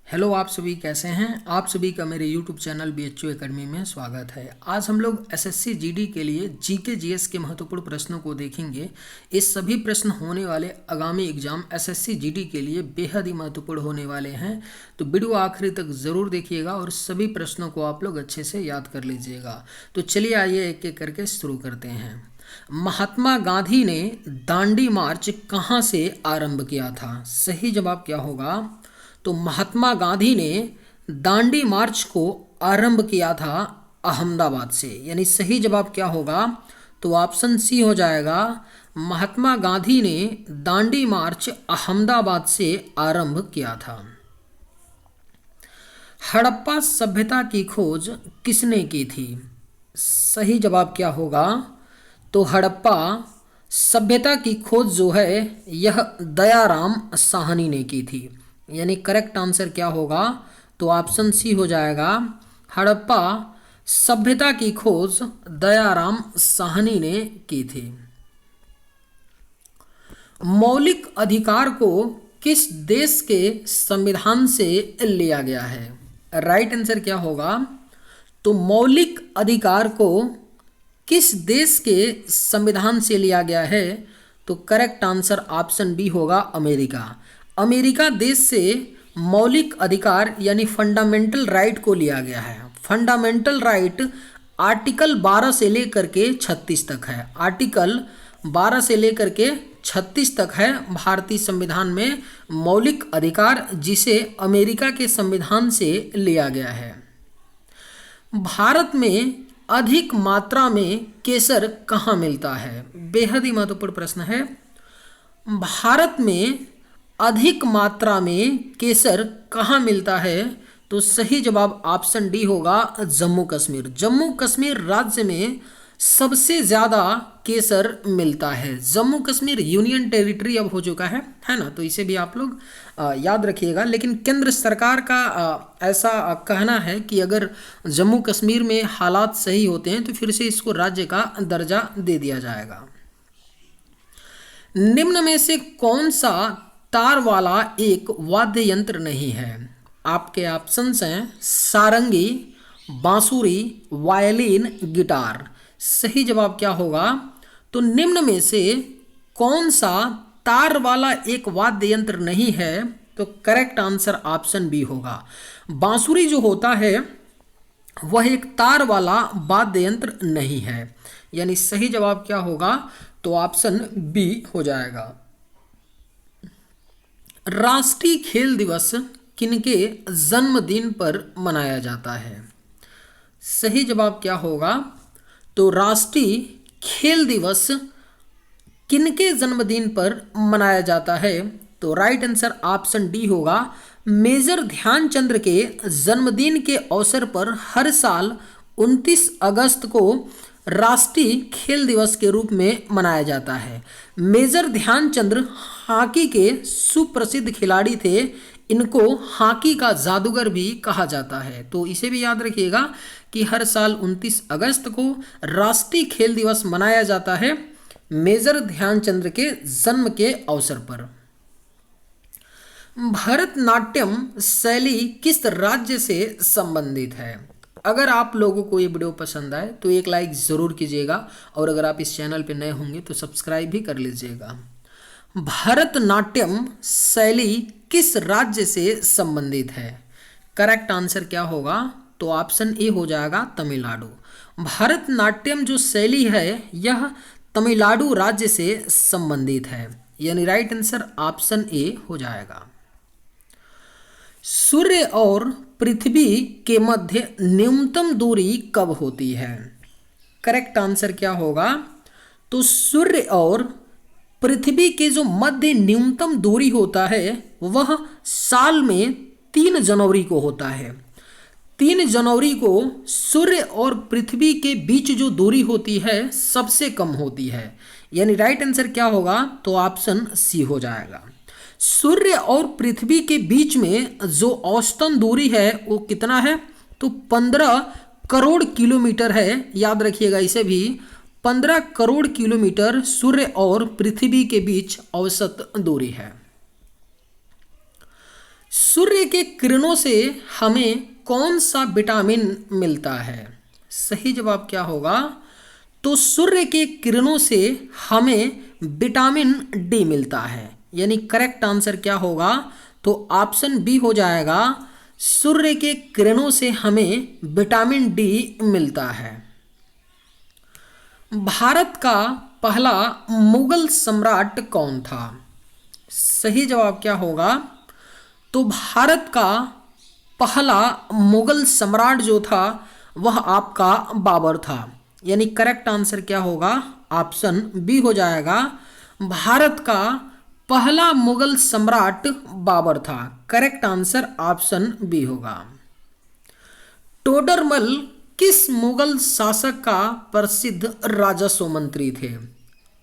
Hello, आप सभी कैसे हैं। आप सभी का मेरे यूट्यूब चैनल BHU एकेडमी में स्वागत है। आज हम लोग SSC GD के लिए GK GS के महत्वपूर्ण प्रश्नों को देखेंगे। इस सभी प्रश्न होने वाले आगामी एग्जाम SSC GD के लिए बेहद ही महत्वपूर्ण होने वाले हैं, तो वीडियो आखिरी तक ज़रूर देखिएगा और सभी प्रश्नों को आप लोग अच्छे से याद कर लीजिएगा। तो चलिए आइए एक एक करके शुरू करते हैं। महात्मा गांधी ने दांडी मार्च कहाँ से आरंभ किया था? सही जवाब क्या होगा? तो महात्मा गांधी ने दांडी मार्च को आरंभ किया था अहमदाबाद से। यानी सही जवाब क्या होगा? तो ऑप्शन सी हो जाएगा। महात्मा गांधी ने दांडी मार्च अहमदाबाद से आरंभ किया था। हड़प्पा सभ्यता की खोज किसने की थी? सही जवाब क्या होगा? तो हड़प्पा सभ्यता की खोज जो है यह दयाराम साहनी ने की थी। यानी करेक्ट आंसर क्या होगा? तो ऑप्शन सी हो जाएगा। हड़प्पा सभ्यता की खोज दयाराम साहनी ने की थी। मौलिक अधिकार को किस देश के संविधान से लिया गया है? राइट आंसर क्या होगा? तो मौलिक अधिकार को किस देश के संविधान से लिया गया है? तो करेक्ट आंसर ऑप्शन बी होगा, अमेरिका। अमेरिका देश से मौलिक अधिकार यानी फंडामेंटल राइट को लिया गया है। फंडामेंटल राइट आर्टिकल 12 से लेकर के 36 तक है। आर्टिकल 12 से लेकर के 36 तक है भारतीय संविधान में मौलिक अधिकार, जिसे अमेरिका के संविधान से लिया गया है। भारत में अधिक मात्रा में केसर कहाँ मिलता है? बेहद ही महत्वपूर्ण प्रश्न है। भारत में अधिक मात्रा में केसर कहाँ मिलता है? तो सही जवाब ऑप्शन डी होगा, जम्मू कश्मीर। जम्मू कश्मीर राज्य में सबसे ज़्यादा केसर मिलता है। जम्मू कश्मीर यूनियन टेरिटरी अब हो चुका है ना, तो इसे भी आप लोग याद रखिएगा। लेकिन केंद्र सरकार का ऐसा कहना है कि अगर जम्मू कश्मीर में हालात सही होते हैं तो फिर से इसको राज्य का दर्जा दे दिया जाएगा। निम्न में से कौन सा तार वाला एक वाद्य यंत्र नहीं है? आपके ऑप्शंस हैं सारंगी, बांसुरी, वायलिन, गिटार। सही जवाब क्या होगा? तो निम्न में से कौन सा तार वाला एक वाद्य यंत्र नहीं है? तो करेक्ट आंसर ऑप्शन बी होगा। बांसुरी जो होता है वह एक तार वाला वाद्य यंत्र नहीं है। यानी सही जवाब क्या होगा? तो ऑप्शन बी हो जाएगा। राष्ट्रीय खेल दिवस किनके जन्मदिन पर मनाया जाता है? सही जवाब क्या होगा? तो राष्ट्रीय खेल दिवस किनके जन्मदिन पर मनाया जाता है? तो राइट आंसर ऑप्शन डी होगा। मेजर ध्यानचंद के जन्मदिन के अवसर पर हर साल 29 अगस्त को राष्ट्रीय खेल दिवस के रूप में मनाया जाता है। मेजर ध्यानचंद हॉकी के सुप्रसिद्ध खिलाड़ी थे। इनको हॉकी का जादूगर भी कहा जाता है। तो इसे भी याद रखिएगा कि हर साल 29 अगस्त को राष्ट्रीय खेल दिवस मनाया जाता है मेजर ध्यानचंद के जन्म के अवसर पर। भरतनाट्यम शैली किस राज्य से संबंधित है? अगर आप लोगों को ये वीडियो पसंद आए तो एक लाइक ज़रूर कीजिएगा और अगर आप इस चैनल पर नए होंगे तो सब्सक्राइब भी कर लीजिएगा। भरतनाट्यम शैली किस राज्य से संबंधित है? करेक्ट आंसर क्या होगा? तो ऑप्शन ए हो जाएगा, तमिलनाडु। भरतनाट्यम जो शैली है यह तमिलनाडु राज्य से संबंधित है। यानी राइट आंसर ऑप्शन ए हो जाएगा। सूर्य और पृथ्वी के मध्य न्यूनतम दूरी कब होती है? करेक्ट आंसर क्या होगा? तो सूर्य और पृथ्वी के जो मध्य न्यूनतम दूरी होता है वह साल में 3 जनवरी को होता है। 3 जनवरी को सूर्य और पृथ्वी के बीच जो दूरी होती है सबसे कम होती है। यानी राइट आंसर क्या होगा? तो ऑप्शन सी हो जाएगा। सूर्य और पृथ्वी के बीच में जो औसतन दूरी है वो कितना है? तो 15 करोड़ किलोमीटर है। याद रखिएगा इसे भी। 15 करोड़ किलोमीटर सूर्य और पृथ्वी के बीच औसत दूरी है। सूर्य के किरणों से हमें कौन सा विटामिन मिलता है? सही जवाब क्या होगा? तो सूर्य के किरणों से हमें विटामिन डी मिलता है, यानी करेक्ट आंसर क्या होगा? तो ऑप्शन बी हो जाएगा, सूर्य के किरणों से हमें विटामिन डी मिलता है। भारत का पहला मुगल सम्राट कौन था? सही जवाब क्या होगा? तो भारत का पहला मुगल सम्राट जो था वह आपका बाबर था, यानी करेक्ट आंसर क्या होगा? ऑप्शन बी हो जाएगा, भारत का पहला मुगल सम्राट बाबर था। करेक्ट आंसर ऑप्शन बी होगा। टोडरमल किस मुगल शासक का प्रसिद्ध राजस्व मंत्री थे?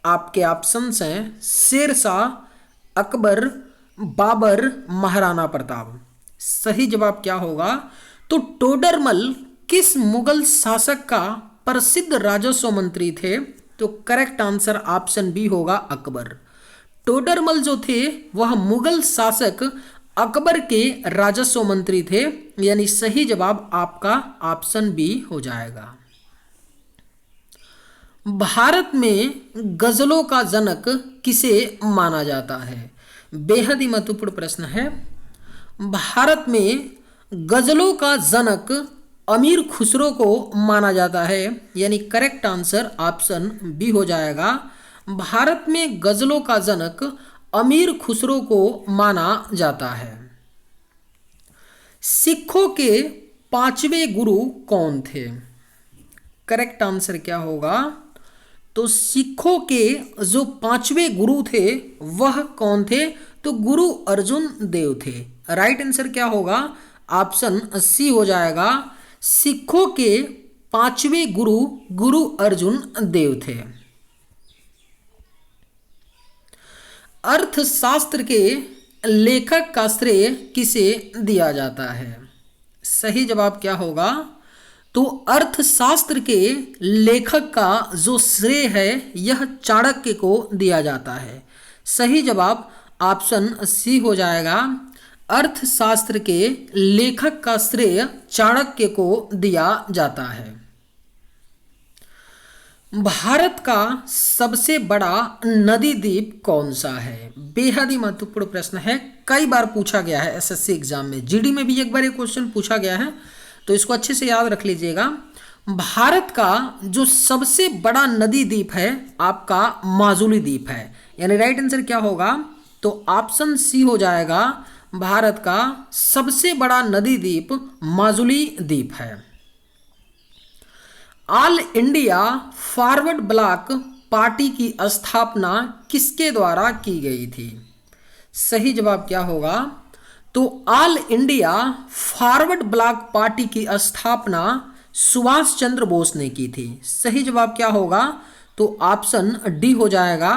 आपके ऑप्शंस हैं शेरशाह, अकबर, बाबर, महाराणा प्रताप। सही जवाब क्या होगा? तो टोडरमल किस मुगल शासक का प्रसिद्ध राजस्व मंत्री थे? तो करेक्ट आंसर ऑप्शन बी होगा, अकबर। टोडरमल जो थे वह मुगल शासक अकबर के राजस्व मंत्री थे, यानी सही जवाब आपका ऑप्शन बी हो जाएगा। भारत में गजलों का जनक किसे माना जाता है? बेहद ही महत्वपूर्ण प्रश्न है। भारत में गजलों का जनक अमीर खुसरो को माना जाता है, यानी करेक्ट आंसर ऑप्शन बी हो जाएगा। भारत में गजलों का जनक अमीर खुसरो को माना जाता है। सिखों के पांचवें गुरु कौन थे? करेक्ट आंसर क्या होगा? तो सिखों के जो पांचवें गुरु थे वह कौन थे? तो गुरु अर्जुन देव थे। राइट आंसर क्या होगा? ऑप्शन सी हो जाएगा, सिखों के पांचवें गुरु गुरु अर्जुन देव थे। अर्थशास्त्र के लेखक का श्रेय किसे दिया जाता है? सही जवाब क्या होगा? तो अर्थशास्त्र के लेखक का जो श्रेय है यह चाणक्य को दिया जाता है। सही जवाब ऑप्शन सी हो जाएगा, अर्थशास्त्र के लेखक का श्रेय चाणक्य को दिया जाता है। भारत का सबसे बड़ा नदी द्वीप कौन सा है? बेहद ही महत्वपूर्ण प्रश्न है, कई बार पूछा गया है एसएससी एग्जाम में, जीडी में भी एक बार ये क्वेश्चन पूछा गया है, तो इसको अच्छे से याद रख लीजिएगा। भारत का जो सबसे बड़ा नदी द्वीप है आपका माजुली द्वीप है, यानी राइट आंसर क्या होगा? तो ऑप्शन सी हो जाएगा, भारत का सबसे बड़ा नदी द्वीप माजुली द्वीप है। All India forward block party की स्थापना किसके द्वारा की गई थी? सही जवाब क्या होगा? तो all India forward block party की स्थापना सुभाष चंद्र बोस ने की थी। सही जवाब क्या होगा? तो ऑप्शन डी हो जाएगा,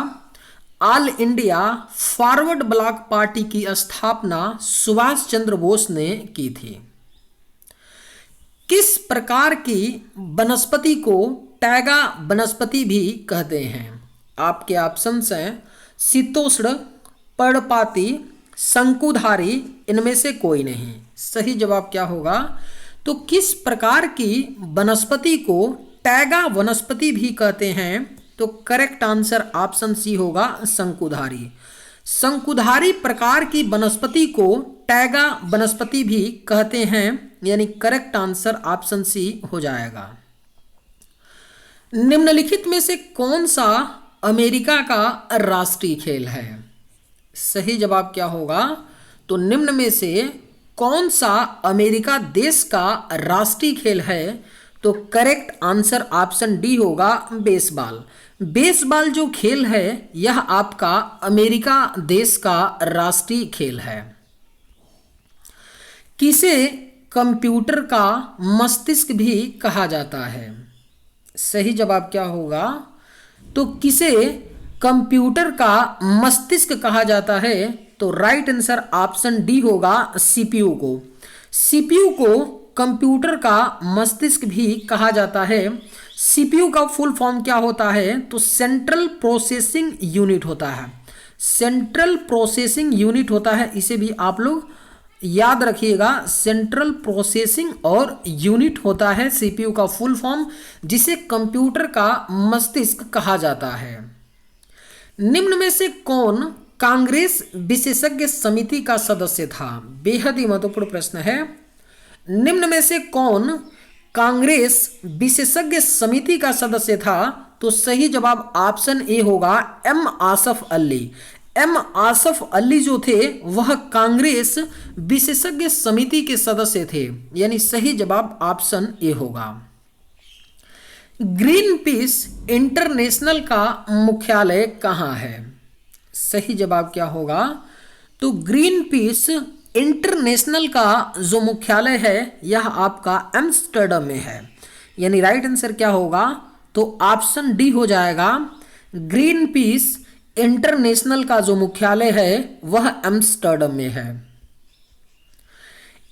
all India forward block party की स्थापना सुभाष चंद्र बोस ने की थी। किस प्रकार की वनस्पति को टैगा वनस्पति भी कहते हैं? आपके ऑप्शंस हैं शीतोष्ण, पर्णपाती, शंकुधारी, इनमें से कोई नहीं। सही जवाब क्या होगा? तो किस प्रकार की वनस्पति को टैगा वनस्पति भी कहते हैं? तो करेक्ट आंसर ऑप्शन सी होगा, शंकुधारी। शंकुधारी प्रकार की वनस्पति को टैगा वनस्पति भी कहते हैं, यानी करेक्ट आंसर ऑप्शन सी हो जाएगा। निम्नलिखित में से कौन सा अमेरिका का राष्ट्रीय खेल है? सही जवाब क्या होगा? तो निम्न में से कौन सा अमेरिका देश का राष्ट्रीय खेल है? तो करेक्ट आंसर ऑप्शन डी होगा, बेसबॉल। बेसबॉल जो खेल है यह आपका अमेरिका देश का राष्ट्रीय खेल है। किसे कंप्यूटर का मस्तिष्क भी कहा जाता है? सही जवाब क्या होगा? तो किसे कंप्यूटर का मस्तिष्क कहा जाता है? तो राइट आंसर ऑप्शन डी होगा, सीपीयू को। सीपीयू को कंप्यूटर का मस्तिष्क भी कहा जाता है। सीपीयू का फुल फॉर्म क्या होता है? तो सेंट्रल प्रोसेसिंग यूनिट होता है। सेंट्रल प्रोसेसिंग यूनिट होता है, इसे भी आप लोग याद रखिएगा, सेंट्रल प्रोसेसिंग और यूनिट होता है सीपीयू का फुल फॉर्म, जिसे कंप्यूटर का मस्तिष्क कहा जाता है। निम्न में से कौन कांग्रेस विशेषज्ञ समिति का सदस्य था? बेहद ही महत्वपूर्ण प्रश्न है। निम्न में से कौन कांग्रेस विशेषज्ञ समिति का सदस्य था? तो सही जवाब ऑप्शन ए होगा, एम आसफ अली। एम आसफ अली जो थे वह कांग्रेस विशेषज्ञ समिति के सदस्य थे, यानी सही जवाब ऑप्शन ए होगा। ग्रीन पीस इंटरनेशनल का मुख्यालय कहाँ है? सही जवाब क्या होगा? तो ग्रीन पीस इंटरनेशनल का जो मुख्यालय है यह आपका एम्स्टर्डम में है, यानी राइट आंसर क्या होगा? तो ऑप्शन डी हो जाएगा। ग्रीन पीस इंटरनेशनल का जो मुख्यालय है वह एम्स्टर्डम में है।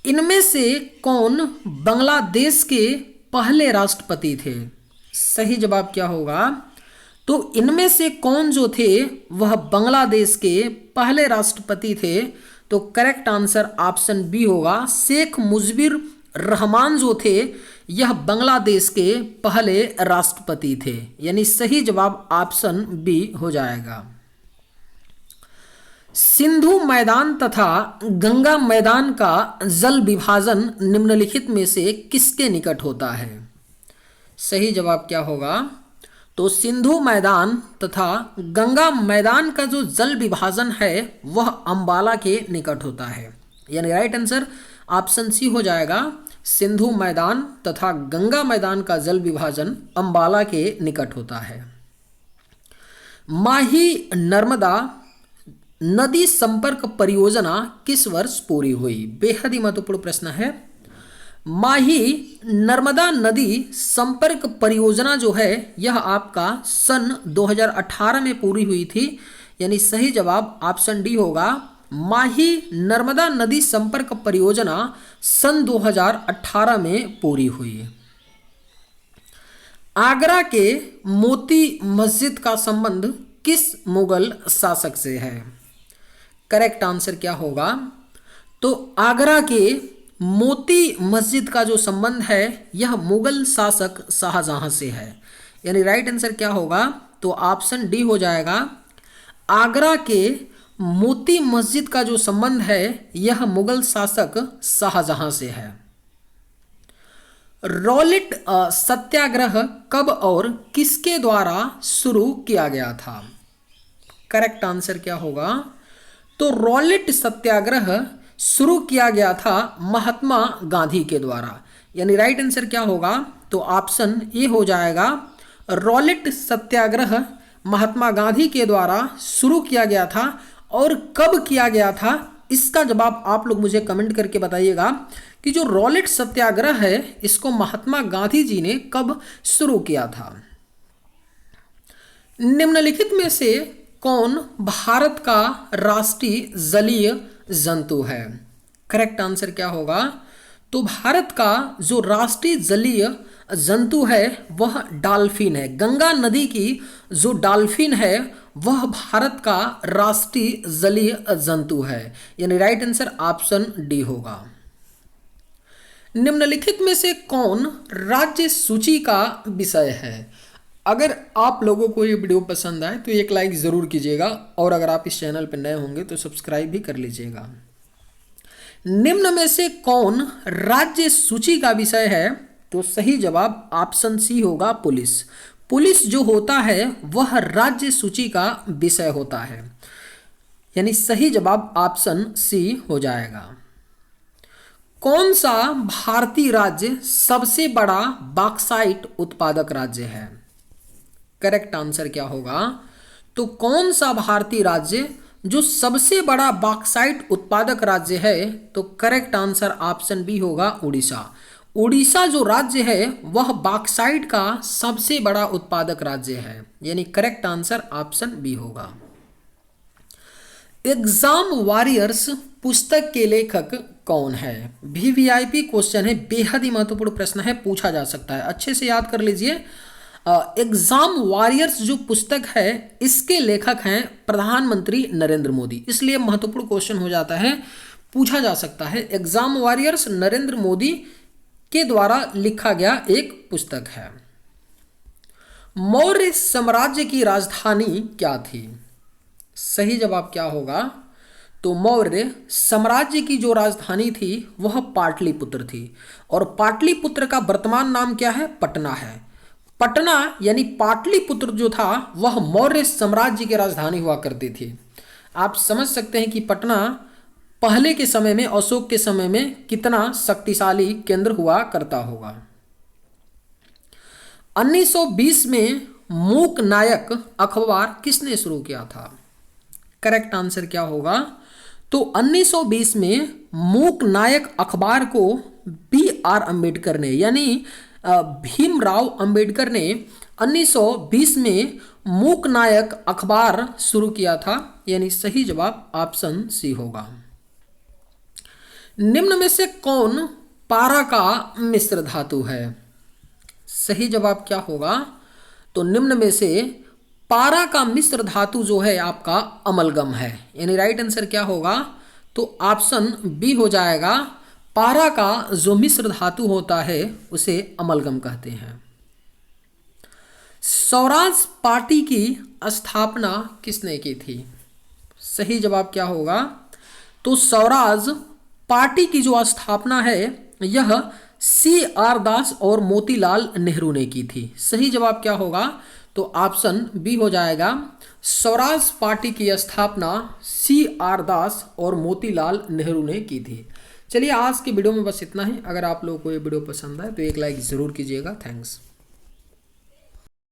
इनमें से कौन बांग्लादेश के पहले राष्ट्रपति थे? सही जवाब क्या होगा? तो इनमें से कौन जो थे वह बांग्लादेश के पहले राष्ट्रपति थे? तो करेक्ट आंसर ऑप्शन बी होगा, शेख मुजीबुर रहमान जो थे यह बांग्लादेश के पहले राष्ट्रपति थे, यानी सही जवाब ऑप्शन बी हो जाएगा। सिंधु मैदान तथा गंगा मैदान का जल विभाजन निम्नलिखित में से किसके निकट होता है? सही जवाब क्या होगा? तो सिंधु मैदान तथा गंगा मैदान का जो जल विभाजन है वह अंबाला के निकट होता है, यानी राइट आंसर ऑप्शन सी हो जाएगा। सिंधु मैदान तथा गंगा मैदान का जल विभाजन अंबाला के निकट होता है। माही नर्मदा नदी संपर्क परियोजना किस वर्ष पूरी हुई? बेहद ही महत्वपूर्ण प्रश्न है। माही नर्मदा नदी संपर्क परियोजना जो है यह आपका सन 2018 में पूरी हुई थी, यानी सही जवाब ऑप्शन डी होगा। माही नर्मदा नदी संपर्क परियोजना सन 2018 में पूरी हुई। आगरा के मोती मस्जिद का संबंध किस मुगल शासक से है? करेक्ट आंसर क्या होगा? तो आगरा के मोती मस्जिद का जो संबंध है यह मुगल शासक शाहजहां से है, यानी राइट आंसर क्या होगा? तो ऑप्शन डी हो जाएगा। आगरा के मोती मस्जिद का जो संबंध है यह मुगल शासक शाहजहां से है। रॉलेट सत्याग्रह कब और किसके द्वारा शुरू किया गया था? करेक्ट आंसर क्या होगा? तो रॉलेट सत्याग्रह शुरू किया गया था महात्मा गांधी के द्वारा, यानी राइट आंसर क्या होगा? तो ऑप्शन ए हो जाएगा। रॉलेट सत्याग्रह महात्मा गांधी के द्वारा शुरू किया गया था, और कब किया गया था इसका जवाब आप लोग मुझे कमेंट करके बताइएगा कि जो रॉलेट सत्याग्रह है इसको महात्मा गांधी जी ने कब शुरू किया था। निम्नलिखित में से कौन भारत का राष्ट्रीय जलीय जंतु है? करेक्ट आंसर क्या होगा? तो भारत का जो राष्ट्रीय जलीय जंतु है वह डॉल्फिन है। गंगा नदी की जो डॉल्फिन है वह भारत का राष्ट्रीय जलीय जंतु है, यानी राइट आंसर ऑप्शन डी होगा। निम्नलिखित में से कौन राज्य सूची का विषय है? अगर आप लोगों को ये वीडियो पसंद आए तो एक लाइक ज़रूर कीजिएगा, और अगर आप इस चैनल पर नए होंगे तो सब्सक्राइब भी कर लीजिएगा। निम्न में से कौन राज्य सूची का विषय है? तो सही जवाब ऑप्शन सी होगा, पुलिस। पुलिस जो होता है वह राज्य सूची का विषय होता है, यानी सही जवाब ऑप्शन सी हो जाएगा। कौन सा भारतीय राज्य सबसे बड़ा बॉक्साइट उत्पादक राज्य है? करेक्ट आंसर क्या होगा? तो कौन सा भारतीय राज्य जो सबसे बड़ा बॉक्साइट उत्पादक राज्य है? तो करेक्ट आंसर ऑप्शन बी होगा, उड़ीसा। उड़ीसा जो राज्य है वह बॉक्साइट का सबसे बड़ा उत्पादक राज्य है, यानी करेक्ट आंसर ऑप्शन बी होगा। एग्जाम वॉरियर्स पुस्तक के लेखक कौन है? वीवीआईपी क्वेश्चन है, बेहद ही महत्वपूर्ण प्रश्न है, पूछा जा सकता है, अच्छे से याद कर लीजिए। एग्जाम वॉरियर्स जो पुस्तक है इसके लेखक हैं प्रधानमंत्री नरेंद्र मोदी, इसलिए महत्वपूर्ण क्वेश्चन हो जाता है। पूछा जा सकता है। एग्जाम वॉरियर्स नरेंद्र मोदी के द्वारा लिखा गया एक पुस्तक है। मौर्य साम्राज्य की राजधानी क्या थी? सही जवाब क्या होगा? तो मौर्य साम्राज्य की जो राजधानी थी वह पाटलिपुत्र थी, और पाटलिपुत्र का वर्तमान नाम क्या है? पटना है। पटना यानी पाटलिपुत्र जो था वह मौर्य साम्राज्य की राजधानी हुआ करती थी। आप समझ सकते हैं कि पटना पहले के समय में, अशोक के समय में कितना शक्तिशाली केंद्र हुआ करता होगा। 1920 में मूक नायक अखबार किसने शुरू किया था? करेक्ट आंसर क्या होगा? तो 1920 में मूक नायक अखबार को B.R. अम्बेडकर ने, यानी भीमराव अंबेडकर ने 1920 में मूक नायक अखबार शुरू किया था, यानी सही जवाब ऑप्शन सी होगा। निम्न में से कौन पारा का मिश्र धातु है? सही जवाब क्या होगा? तो निम्न में से पारा का मिश्र धातु जो है आपका अमलगम है, यानी राइट आंसर क्या होगा? तो ऑप्शन बी हो जाएगा। पारा का जो मिश्र धातु होता है उसे अमलगम कहते हैं। स्वराज पार्टी की स्थापना किसने की थी? सही जवाब क्या होगा? तो स्वराज पार्टी की जो स्थापना है यह C.R. दास और मोतीलाल नेहरू ने की थी। सही जवाब क्या होगा? तो ऑप्शन बी हो जाएगा। स्वराज पार्टी की स्थापना C.R. दास और मोतीलाल नेहरू ने की थी। चलिए आज की वीडियो में बस इतना ही। अगर आप लोगों को ये वीडियो पसंद आए तो एक लाइक ज़रूर कीजिएगा। थैंक्स।